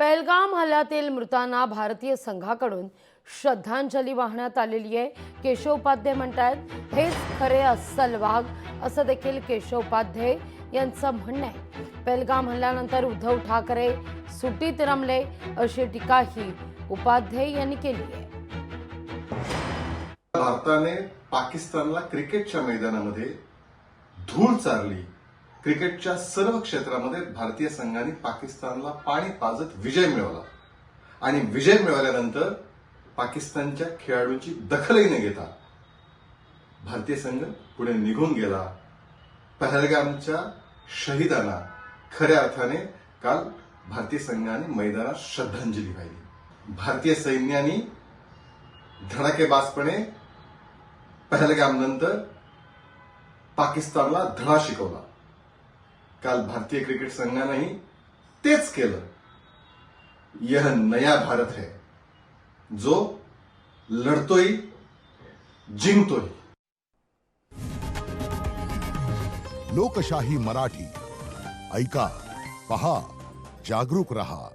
पहलगाम हल्ल्यातील मृतांना भारतीय संघाकडून श्रद्धांजली वाहण्यात आलेली आहे। केशव उपाध्ये म्हणतात हेच खरे अस्सल वाघ असं देखील केशव उपाध्ये यांचं म्हणणं आहे। पहलगाम हल्ल्यानंतर उद्धव ठाकरे सुटीत रमले अशी टीकाही उपाध्ये यांनी केली आहे। भारताने पाकिस्तानला क्रिकेटच्या मैदानामध्ये धूळ चारली। क्रिकेटच्या सर्व क्षेत्रामध्ये भारतीय संघाने पाकिस्तानला पाणी पाजत विजय मिळवला आणि विजय मिळवल्यानंतर पाकिस्तानच्या खेळाडूंची दखलही न घेता भारतीय संघ पुढे निघून गेला। पहलगामच्या शहीदांना खऱ्या अर्थाने काल भारतीय संघाने मैदानात श्रद्धांजली वाहिली। भारतीय सैन्याने धडाकेबाजपणे पहलगाम नंतर पाकिस्तानला धडा शिकवला। काल भारतीय क्रिकेट संघानेही तेच केलं। यह नया भारत है जो लढतोय जिंकतोय। लोकशाही मराठी ऐका, पहा, जागरूक रहा।